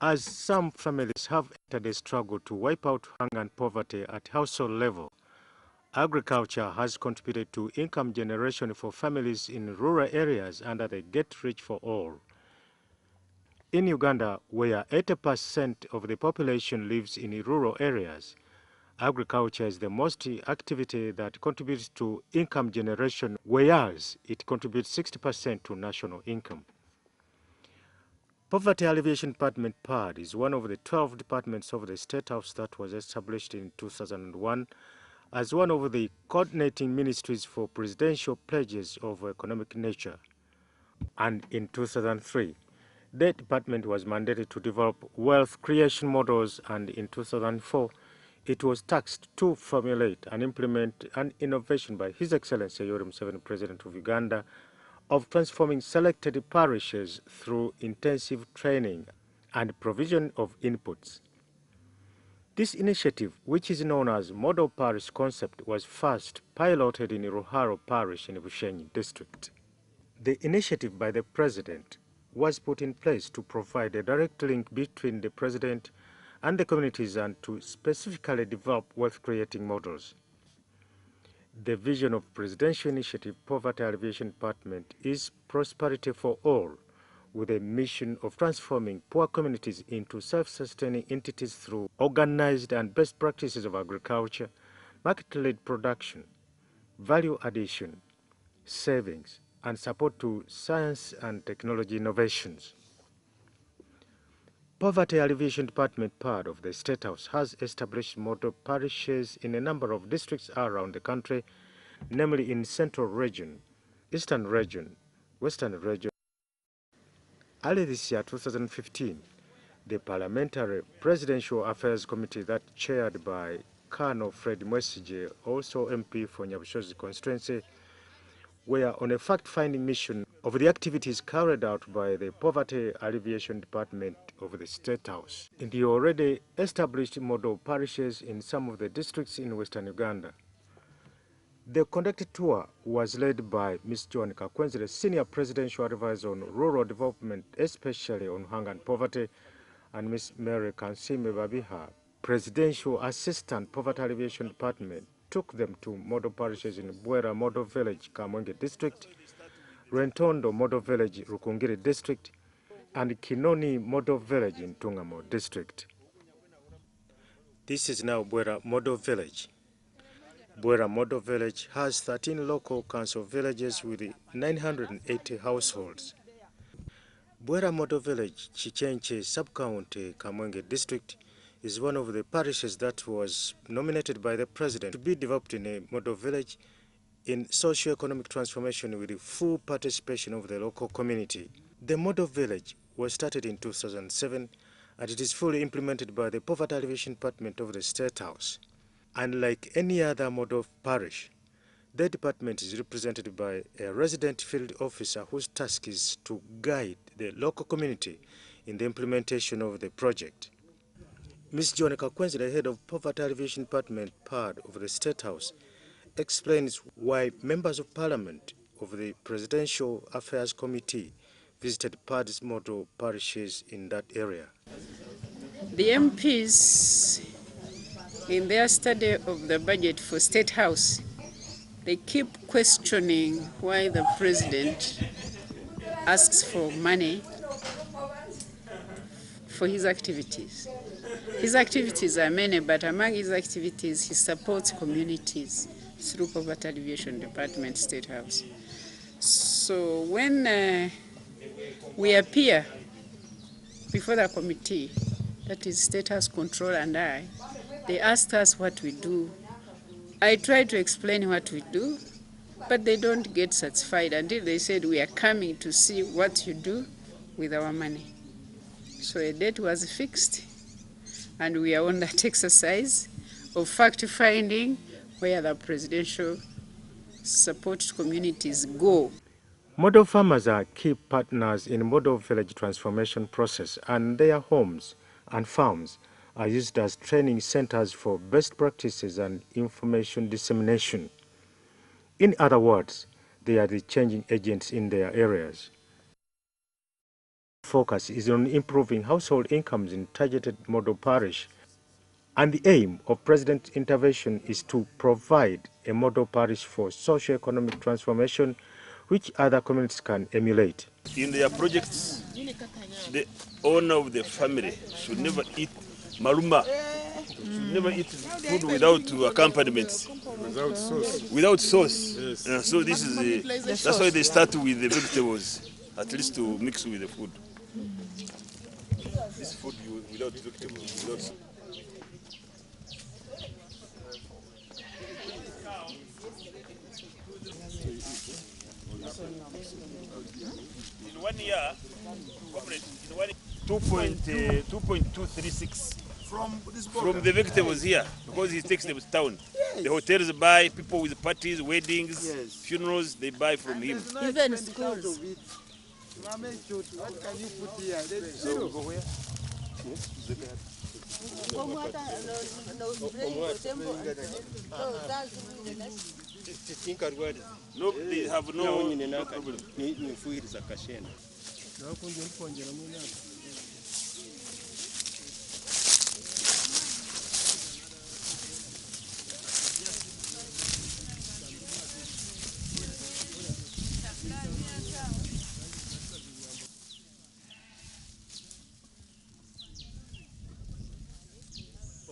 as some families have entered a struggle to wipe out hunger and poverty at household level. Agriculture has contributed to income generation for families in rural areas under the Get Rich for All. In Uganda, where 80% of the population lives in rural areas, agriculture is the most activity that contributes to income generation, whereas it contributes 60% to national income. Poverty Alleviation Department PAD is one of the 12 departments of the State House that was established in 2001 as one of the coordinating ministries for presidential pledges of economic nature. And in 2003, the department was mandated to develop wealth creation models, and in 2004, it was tasked to formulate and implement an innovation by His Excellency Yoweri Museveni, President of Uganda, of transforming selected parishes through intensive training and provision of inputs. This initiative, which is known as Model Parish Concept, was first piloted in Ruharo Parish in Bushenyi District. The initiative by the President was put in place to provide a direct link between the President and the communities and to specifically develop wealth-creating models. The vision of Presidential Initiative Poverty Alleviation Department is prosperity for all, with a mission of transforming poor communities into self-sustaining entities through organized and best practices of agriculture, market-led production, value addition, savings, and support to science and technology innovations. Poverty Alleviation Department PAD of the State House has established model parishes in a number of districts around the country, namely in Central Region, Eastern Region, Western Region. Early this year, 2015, the Parliamentary Presidential Affairs Committee that chaired by Colonel Fred Mwesige, also MP for Nyabushozi constituency, were on a fact-finding mission of the activities carried out by the Poverty Alleviation Department of the State House in the already established model parishes in some of the districts in Western Uganda. The conducted tour was led by Ms. Joan Kakwenzile, Senior Presidential Advisor on Rural Development, especially on hunger and poverty, and Ms. Mary Kansime Babiha, Presidential Assistant Poverty Alleviation Department, took them to model parishes in Bwera Model Village, Kamwenge District, Rentondo Model Village, Rukungiri District, and Kinoni Model Village in Tungamo District. This is now Bwera Model Village. Bwera Model Village has 13 local council villages with 980 households. Bwera Model Village, Chichenche Sub-County, Kamwenge District, is one of the parishes that was nominated by the President to be developed in a model village in socio-economic transformation with the full participation of the local community. The model village was started in 2007 and it is fully implemented by the Poverty Alleviation Department of the State House. Unlike any other model parish, the department is represented by a resident field officer whose task is to guide the local community in the implementation of the project. Ms. Joan Kakwenzile, head of Poverty Alleviation Department PAD of the State House, explains why members of Parliament of the Presidential Affairs Committee visited PAD's model parishes in that area. The MPs, in their study of the budget for State House, they keep questioning why the President asks for money for his activities. His activities are many, but among his activities, he supports communities through Poverty Alleviation Department, State House. So when we appear before the committee, that is State House Control and they asked us what we do. I tried to explain what we do, but they don't get satisfied until they said we are coming to see what you do with our money. So a date was fixed, and we are on that exercise of fact-finding where the presidential support communities go. Model farmers are key partners in model village transformation process, and their homes and farms are used as training centers for best practices and information dissemination. In other words, they are the changing agents in their areas. Focus is on improving household incomes in targeted model parish, and the aim of President's intervention is to provide a model parish for socio-economic transformation which other communities can emulate. In their projects, the owner of the family should never eat maruma, should never eat food without accompaniments, without sauce. Yes. So this is that's why they start with the vegetables, at least to mix with the food. This food without vegetables, without sauce. In 1 year, 2.236 from the vegetables here, because he takes them to town. Yes. The hotels buy, people with parties, weddings, yes, funerals, they buy from him. Even schools. What can you put here? So go where? No, they have no problem.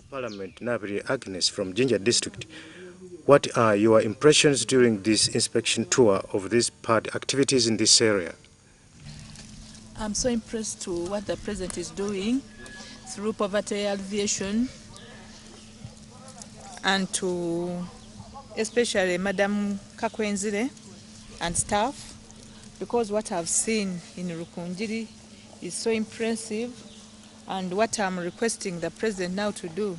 Parliament Nabiri Agnes from Jinja District. What are your impressions during this inspection tour of these PAD activities in this area? I'm so impressed to what the President is doing through poverty alleviation, and to especially Madam Kakwenzile and staff, because what I've seen in Rukunjiri is so impressive. And what I'm requesting the President now to do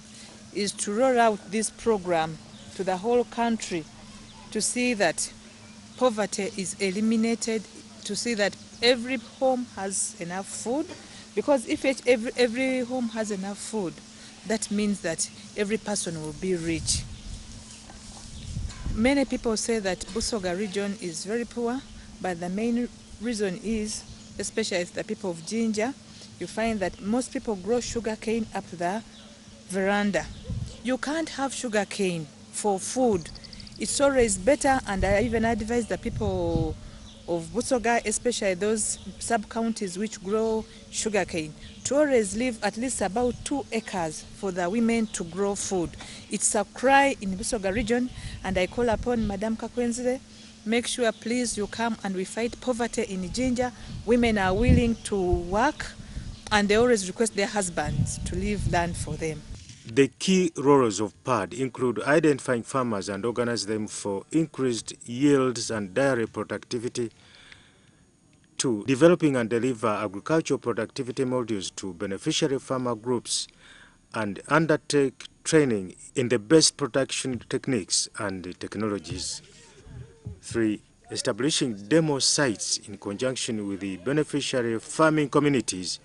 is to roll out this program to the whole country, to see that poverty is eliminated, to see that every home has enough food, because if every home has enough food, that means that every person will be rich. Many people say that Busoga region is very poor, but the main reason is, especially the people of Jinja, you find that most people grow sugar cane up the veranda. You can't have sugar cane for food. It's always better, and I even advise the people of Busoga, especially those sub-counties which grow sugar cane, to always leave at least about 2 acres for the women to grow food. It's a cry in Busoga region, and I call upon Madam Kakwenzile, make sure please you come and we fight poverty in Jinja. Women are willing to work, and they always request their husbands to leave land for them. The key roles of PAD include identifying farmers and organize them for increased yields and dairy productivity, to developing and deliver agricultural productivity modules to beneficiary farmer groups, and undertake training in the best production techniques and technologies. 3. Establishing demo sites in conjunction with the beneficiary farming communities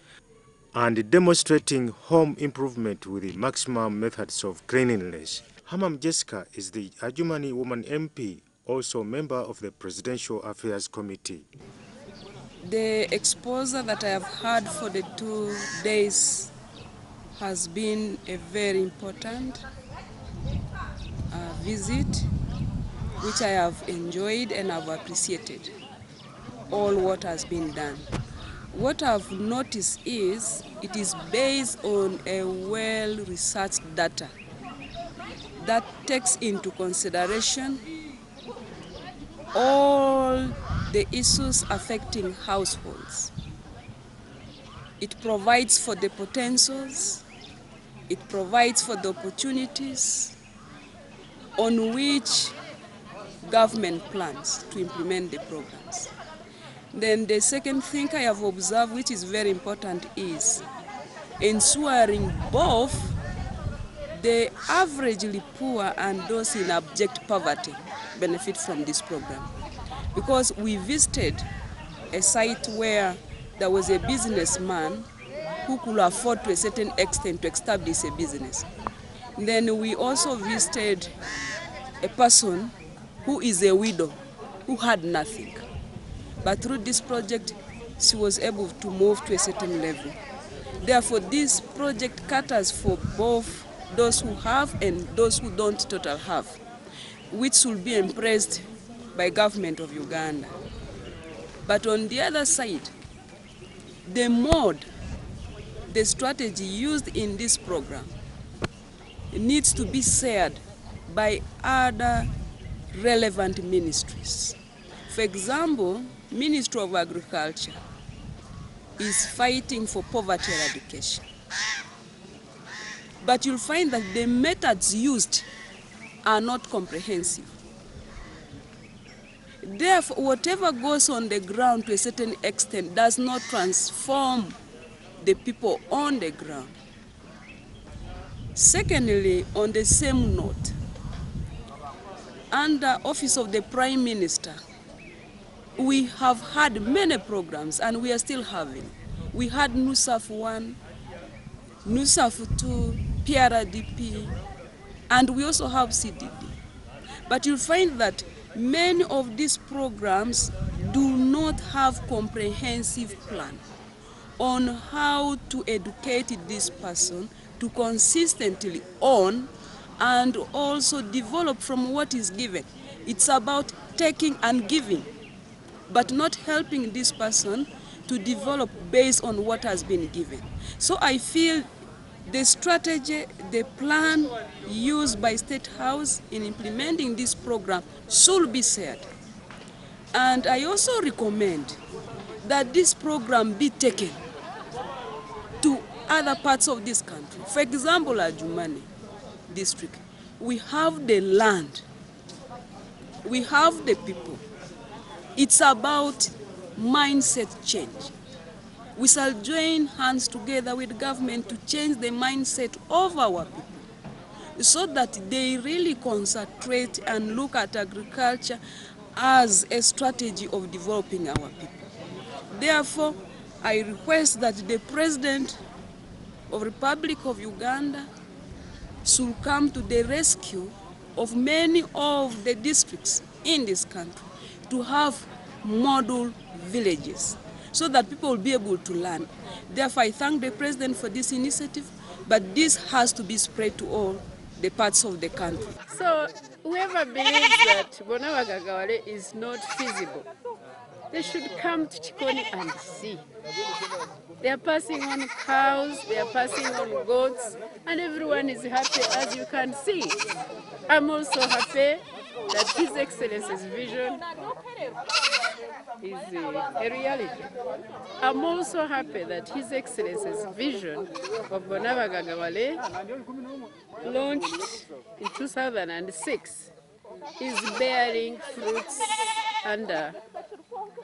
and demonstrating home improvement with the maximum methods of cleanliness. Hamam Jessica is the Ajumani woman MP, also member of the Presidential Affairs Committee. The exposure that I have had for the 2 days has been a very important visit, which I have enjoyed and have appreciated all what has been done. What I've noticed is it is based on a well-researched data that takes into consideration all the issues affecting households. It provides for the potentials, it provides for the opportunities on which government plans to implement the programs. Then the second thing I have observed, which is very important, is ensuring both the averagely poor and those in abject poverty benefit from this program. Because we visited a site where there was a businessman who could afford to a certain extent to establish a business. Then we also visited a person who is a widow, who had nothing. But through this project, she was able to move to a certain level. Therefore, this project caters for both those who have and those who don't total have, which will be embraced by government of Uganda. But on the other side, the mode, the strategy used in this program needs to be shared by other relevant ministries. For example, Ministry of Agriculture is fighting for poverty eradication. But you'll find that the methods used are not comprehensive. Therefore, whatever goes on the ground to a certain extent does not transform the people on the ground. Secondly, on the same note, under Office of the Prime Minister, we have had many programs and we are still having. We had NUSAF 1, NUSAF 2, PRDP, and we also have CDD. But you'll find that many of these programs do not have comprehensive plan on how to educate this person to consistently own and also develop from what is given. It's about taking and giving, but not helping this person to develop based on what has been given. So I feel the strategy, the plan used by State House in implementing this program should be shared. And I also recommend that this program be taken to other parts of this country. For example, Ajumani district, we have the land, we have the people. It's about mindset change. We shall join hands together with government to change the mindset of our people so that they really concentrate and look at agriculture as a strategy of developing our people. Therefore, I request that the President of the Republic of Uganda should come to the rescue of many of the districts in this country to have model villages so that people will be able to learn. Therefore, I thank the President for this initiative, but this has to be spread to all the parts of the country. So whoever believes that Bonabagagawale is not feasible, they should come to Chikoni and see. They are passing on cows, they are passing on goats, and everyone is happy, as you can see. I'm also happy that His Excellency's vision is a reality. I'm also happy that His Excellency's vision of Bonabagagawale, launched in 2006, is bearing fruits under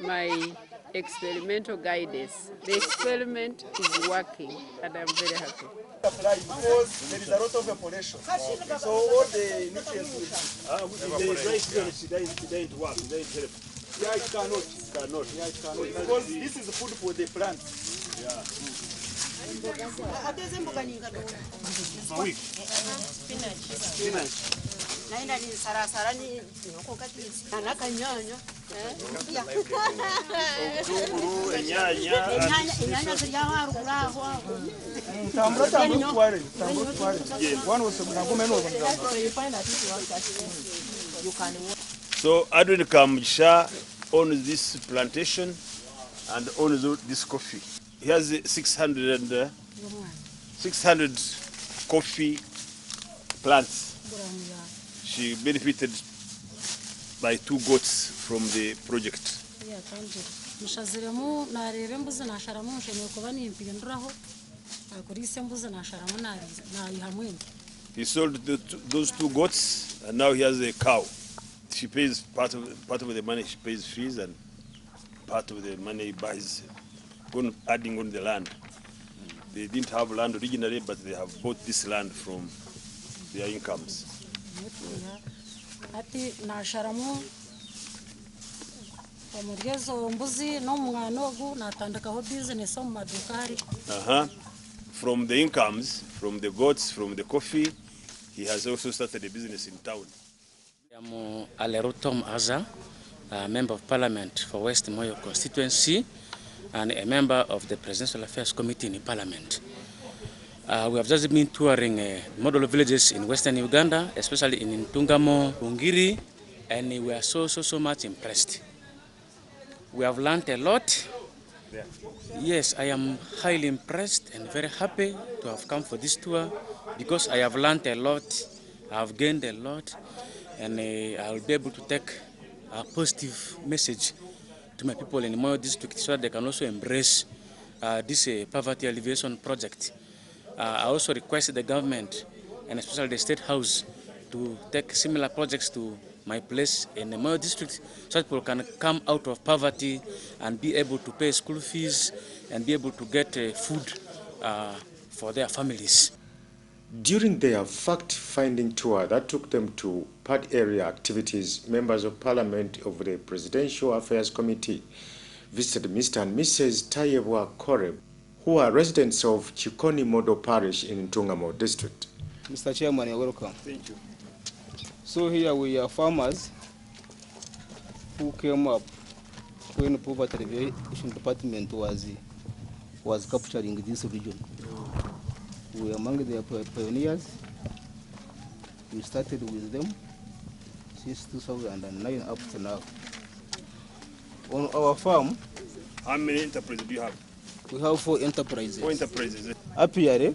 my experimental guidance. The experiment is working, and I'm very happy. Because there is a lot of population. So all the nutrients will The dry season, she didn't work, she didn't help. Yeah, it cannot. Cannot. Yeah, it cannot. Because this is food for the plants. Yeah. Spinach. naenda ni sarasara ni anaka nyanya Obutungulu, enyanya zirya haruguraho tambura one was So Edwin Kamugisha owns this plantation and owns this coffee. He has 600 coffee plants. She benefited by 2 goats from the project. He sold those 2 goats and now he has a cow. She pays part of the money, she pays fees, and part of the money he buys, adding on the land. They didn't have land originally, but they have bought this land from their incomes. From the incomes, from the goats, from the coffee, he has also started a business in town. I'm Alleviation, Member of Parliament for West Moyo constituency. and a member of the Presidential Affairs Committee in Parliament. We have just been touring model villages in Western Uganda, especially in Ntungamo, Bungiri, and we are so much impressed. We have learned a lot. Yes, I am highly impressed and very happy to have come for this tour because I have learned a lot, I have gained a lot, and I will be able to take a positive message to my people in the Moyo district so that they can also embrace this poverty alleviation project. I also request the government and especially the State House to take similar projects to my place in the Moyo district so that people can come out of poverty and be able to pay school fees and be able to get food for their families. During their fact-finding tour that took them to PAD area activities, members of Parliament of the Presidential Affairs Committee visited Mr. and Mrs. Tayebwa Koreb, who are residents of Chikoni Model Parish in Ntungamo District. Mr. Chairman, you're welcome. Thank you. So here we are farmers who came up when the Poverty Alleviation Department was capturing this region. We are among the pioneers. We started with them since 2009 up to now. On our farm, How many enterprises do you have? we have 4 enterprises. 4 enterprises. Up here,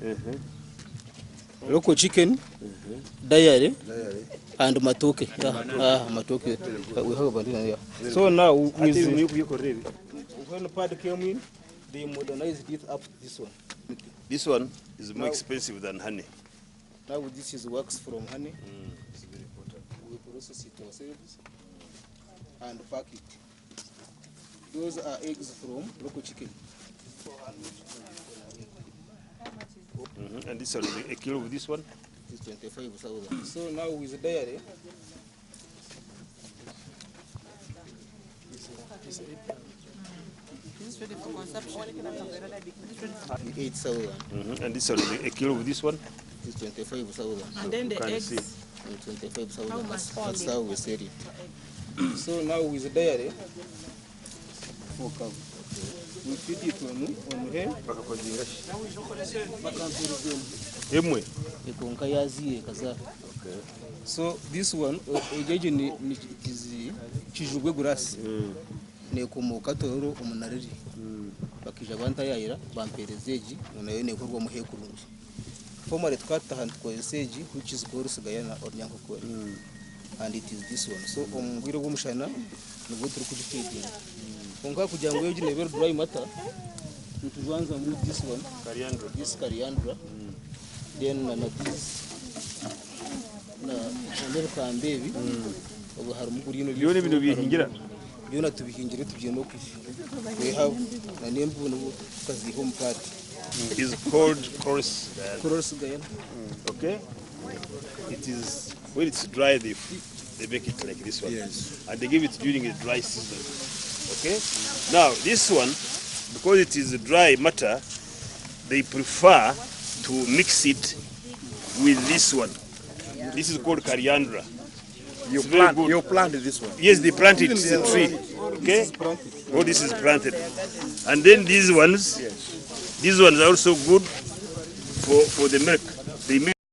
local chicken, dairy, and matoke. Matoke. We have about here. So now, when PAD came in, they modernized it up to this one. This one is more expensive than honey. Now this is wax from honey. It's very important. We process it ourselves and pack it. Those are eggs from local chicken. And this one, a kilo of this one? It's 25,000. So now with the dairy, This is ready for consumption. 8,000. And this one, a kilo of this one? It's 25,000. And then the eggs. 25,000. That's how we sell it. So now with the dairy, for cow, we feed it on here. So this one, it is chijugwe grass. Nekomoka toro umunariri. Bakija bantayira bamperezeji nayo nekorwa muhekurunji. Formerly twatahan twaseji which is called Guyana or Nyankoko. And it is this one. So ngwiro gumushana nubwo turi kugifeeding. Konka kugira ngo yogine very dry matter. Tutuanza with this one, coriander. This coriander. Then this na America baby. Obo harumuguri no Yone bino bihingira. Yona tubihingira tubyeno kwifi. We have na nembu no kazi home part. Is called chorus. Guyana. Okay. It is when it's dry they make it like this one. Yes. And they give it during the dry season. Okay. Now this one, because it is a dry matter, they prefer to mix it with this one. This is called coriander. You planted this one? Yes, they planted it. It's a tree. Okay? Oh, this is planted. And then these ones are also good for the milk. They milk